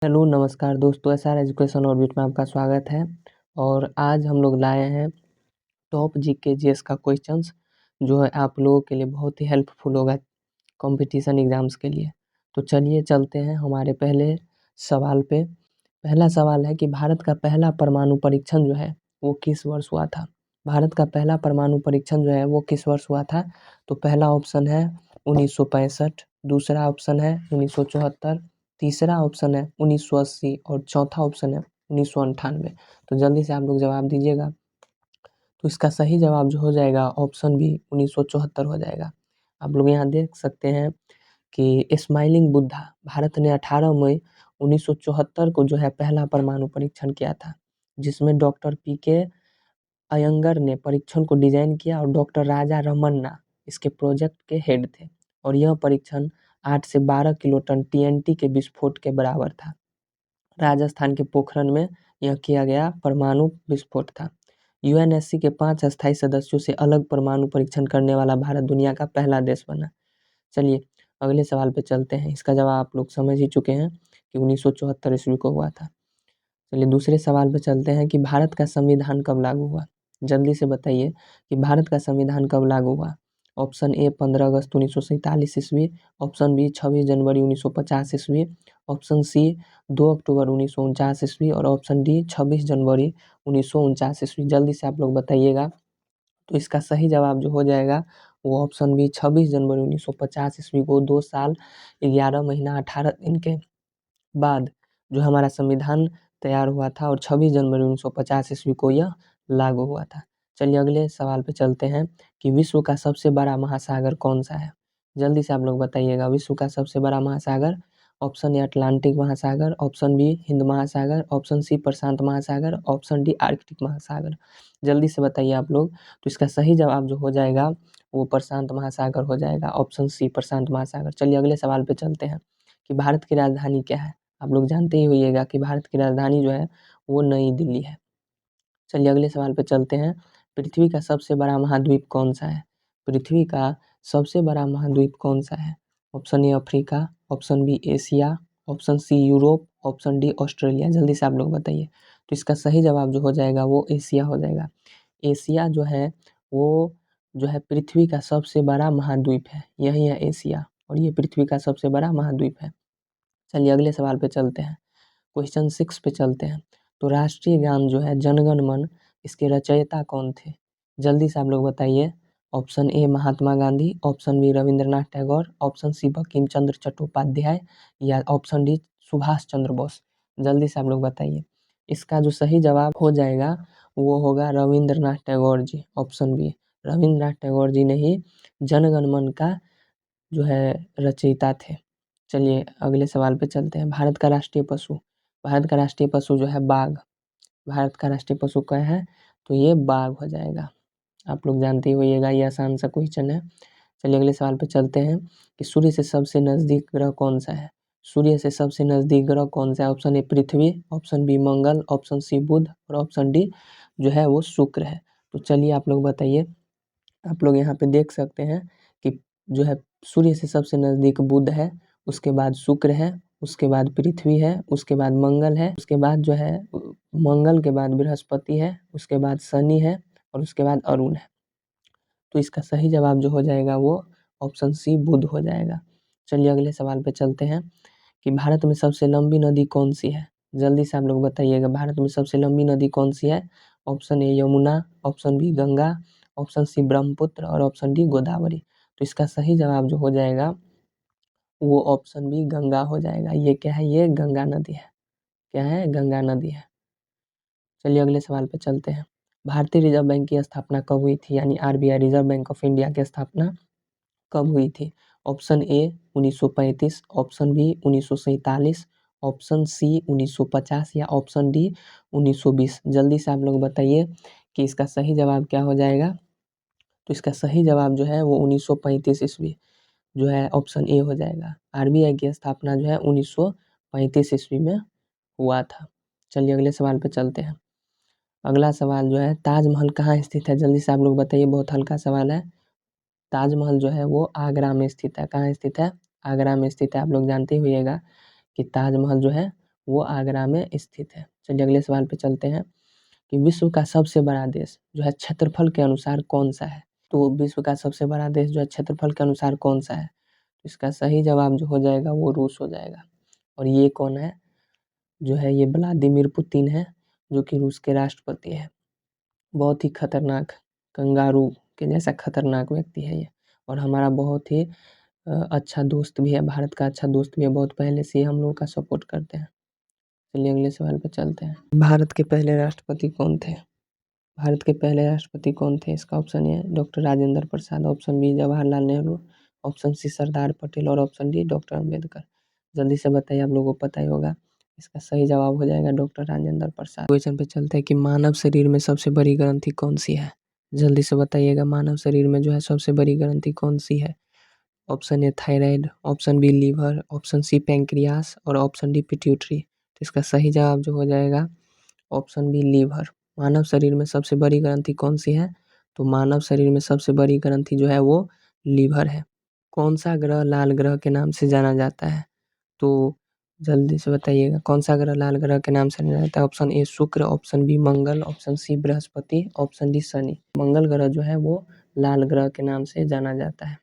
Hello नमस्कार दोस्तों, SR education orbit में आपका स्वागत है। और आज हम लोग लाए हैं टॉप जीके जीएस का क्वेश्चंस, जो है आप लोगों के लिए बहुत ही हेल्पफुल होगा कंपटीशन एग्जाम्स के लिए। तो चलिए चलते हैं हमारे पहले सवाल पे। पहला सवाल है कि भारत का पहला परमाणु परीक्षण जो है वो किस वर्ष हुआ था। भारत का पहला परमाणु परीक्षण जो है वो किस वर्ष हुआ था। तो पहला ऑप्शन है 1965, दूसरा ऑप्शन है 1974, तीसरा ऑप्शन है 1980 और चौथा ऑप्शन है 1998। तो जल्दी से आप लोग जवाब दीजिएगा। तो इसका सही जवाब जो हो जाएगा ऑप्शन बी 1974 हो जाएगा। आप लोग यहाँ देख सकते हैं कि स्माइलिंग बुद्धा, भारत ने 18 मई 1974 को जो है पहला परमाणु परीक्षण किया था, जिसमें डॉक्टर पीके अयंगर ने परीक्षण को डिजाइन किया और डॉक्टर राजा रमन्ना इसके प्रोजेक्ट के हेड थे। और यह परीक्षण 8 से 12 किलोटन टीएनटी के विस्फोट के बराबर था। राजस्थान के पोखरण में यह किया गया परमाणु विस्फोट था। यूएनएससी के 5 अस्थायी सदस्यों से अलग परमाणु परीक्षण करने वाला भारत दुनिया का पहला देश बना। चलिए अगले सवाल पे चलते हैं। इसका जवाब आप लोग समझ ही चुके हैं कि 1974 ईस्वी को हुआ था। चलिए दूसरे सवाल पे चलते हैं कि भारत का संविधान कब लागू हुआ। जल्दी से बताइए कि भारत का संविधान कब लागू हुआ। ऑप्शन ए 15 अगस्त 1947 ईस्वी, ऑप्शन बी 26 जनवरी 1950 ईस्वी, ऑप्शन सी 2 अक्टूबर 1949 ईस्वी और ऑप्शन डी 26 जनवरी 1949 ईस्वी। जल्दी से आप लोग बताइएगा। तो इसका सही जवाब जो हो जाएगा वो ऑप्शन बी 26 जनवरी 1950 ईस्वी को 2 साल 11 महीना 18 दिन के बाद जो हमारा संविधान तैयार हुआ था और 26 जनवरी 1950 ईस्वी को यह लागू हुआ था। चलिए अगले सवाल पे चलते हैं कि विश्व का सबसे बड़ा महासागर कौन सा है। जल्दी से आप लोग बताइएगा विश्व का सबसे बड़ा महासागर। ऑप्शन ए अटलांटिक महासागर, ऑप्शन बी हिंद महासागर, ऑप्शन सी प्रशांत महासागर, ऑप्शन डी आर्कटिक महासागर। जल्दी से बताइए आप लोग। तो इसका सही जवाब जो हो जाएगा वो प्रशांत महासागर हो जाएगा, ऑप्शन सी प्रशांत महासागर। चलिए अगले सवाल पे चलते हैं कि भारत की राजधानी क्या है। आप लोग जानते ही होइएगा कि भारत की राजधानी जो है वो नई दिल्ली है। चलिए अगले सवाल पे चलते हैं। पृथ्वी का सबसे बड़ा महाद्वीप कौन सा है। पृथ्वी का सबसे बड़ा महाद्वीप कौन सा है। Option A Africa, option B Asia, option C Europe, option D Australia. जल्दी से आप लोग बताइए। तो इसका सही जवाब जो हो जाएगा वो एशिया हो जाएगा। एशिया जो है वो जो है पृथ्वी का सबसे बड़ा महाद्वीप है, यही है एशिया और ये पृथ्वी का सबसे बड़ा महाद्वीप है। चलिए अगले सवाल पे चलते हैं। क्वेश्चन 6 पे चलते हैं। तो राष्ट्रीय गान जो है जनगण मन, इसके रचयिता कौन थे। जल्दी से आप लोग बताइए। Option A Mahatma Gandhi, option B Rabindranath Tagore, option C Bankim Chandra Chattopadhyay या ऑप्शन डी सुभाष चंद्र बोस। जल्दी से आप लोग बताइए। इसका जो सही जवाब हो जाएगा वो होगा रविंद्रनाथ टैगोर जी, ऑप्शन बी। रविंद्रनाथ टैगोर जी ने ही जनगण मन का जो है रचयिता थे। चलिए अगले सवाल पे चलते हैं। भारत का राष्ट्रीय पशु। भारत का राष्ट्रीय पशु जो है बाघ। भारत का राष्ट्रीय पशु क्या है। तो ये बाघ हो जाएगा। आप लोग जानते ही होइएगा, ये आसान सा क्वेश्चन है। चलिए अगले सवाल पे चलते हैं कि सूर्य से सबसे नजदीक ग्रह कौन सा है। सूर्य से सबसे नजदीक ग्रह कौन सा है। Option A Prithvi, option B Mangal, option C Budh और ऑप्शन डी जो है वो शुक्र है। तो चलिए आप लोग बताइए। आप लोग यहाँ पे देख सकते हैं कि जो है सूर्य से सबसे नज़दीक बुध है, उसके बाद शुक्र है, उसके बाद पृथ्वी है, उसके बाद मंगल है, उसके बाद जो है मंगल के बाद बृहस्पति है, उसके बाद शनि है और उसके बाद अरुण है। तो इसका सही जवाब जो हो जाएगा वो ऑप्शन सी बुध हो जाएगा। चलिए अगले सवाल पे चलते हैं कि भारत में सबसे लंबी नदी कौन सी है। जल्दी से आप लोग बताइएगा भारत में सबसे लंबी नदी कौन सी है। Option A Yamuna, option B Ganga, option C Brahmaputra और ऑप्शन डी गोदावरी। तो इसका सही जवाब जो हो जाएगा वो ऑप्शन बी गंगा हो जाएगा। ये क्या है, ये गंगा नदी है। क्या है, गंगा नदी है। चलिए अगले सवाल पे चलते हैं। भारतीय रिजर्व बैंक की स्थापना कब हुई थी, यानी RBI reserve bank of India की स्थापना कब हुई थी। Option A 1935, option B 1947, option C 1950 या ऑप्शन डी 1920। जल्दी से आप लोग बताइए कि इसका सही जवाब क्या हो जाएगा। तो इसका सही जवाब जो है वो 1935 ईस्वी जो है ऑप्शन ए हो जाएगा। आरबीआई की स्थापना जो है 1935 ईस्वी में हुआ था। चलिए अगले सवाल पे चलते हैं। अगला सवाल जो है ताजमहल कहाँ स्थित है। जल्दी से आप लोग बताइए, बहुत हल्का सवाल है। ताजमहल जो है वो आगरा में स्थित है। कहाँ स्थित है, आगरा में स्थित है। आप लोग जानते ही होइएगा कि ताजमहल जो है वो आगरा में स्थित है। चलिए अगले सवाल पे चलते हैं कि विश्व का सबसे बड़ा देश जो है क्षेत्रफल के अनुसार कौन सा है? तो विश्व का सबसे बड़ा देश जो है क्षेत्रफल के अनुसार कौन सा है? तो इसका सही जवाब जो हो जाएगा वो रूस हो जाएगा। और ये कौन है? जो है ये व्लादिमीर पुतिन है, जो कि रूस के राष्ट्रपति है। बहुत ही खतरनाक, कंगारू के जैसा खतरनाक व्यक्ति है ये, और हमारा बहुत ही अच्छा दोस्त भी है, भारत का अच्छा दोस्त भी है, बहुत पहले से ही हम लोग का सपोर्ट करते हैं। चलिए अगले सवाल पे चलते हैं। भारत के पहले राष्ट्रपति कौन थे? भारत के पहले राष्ट्रपति कौन थे? इसका ऑप्शन ए है doctor Rajendra Prasad, option B Jawaharlal Nehru, option C Sardar Patel और ऑप्शन डी डॉक्टर अम्बेडकर। जल्दी से बताइए, आप लोगों को पता ही होगा। इसका सही जवाब हो जाएगा डॉक्टर राजेंद्र प्रसाद। क्वेश्चन पे चलते हैं कि मानव शरीर में सबसे बड़ी ग्रंथि कौन सी है? जल्दी से बताइएगा, मानव शरीर में जो है सबसे बड़ी ग्रंथि कौन सी है? Option A thyroid, option B liver, option C pancreas और ऑप्शन डी पिट्यूटरी। तो इसका सही जवाब जो हो जाएगा ऑप्शन बी लीवर। मानव शरीर में सबसे बड़ी ग्रंथि कौन सी है? तो मानव शरीर में सबसे बड़ी ग्रंथि जो है वो लीवर है। कौन सा ग्रह लाल ग्रह के नाम से जाना जाता है? तो जल्दी से बताइएगा, कौन सा ग्रह लाल ग्रह के नाम से जाना जाता है? Option A Shukra, option B Mangal, option C Brihaspati, option D Shani. Mangal ग्रह जो है वो लाल ग्रह के नाम से जाना जाता है।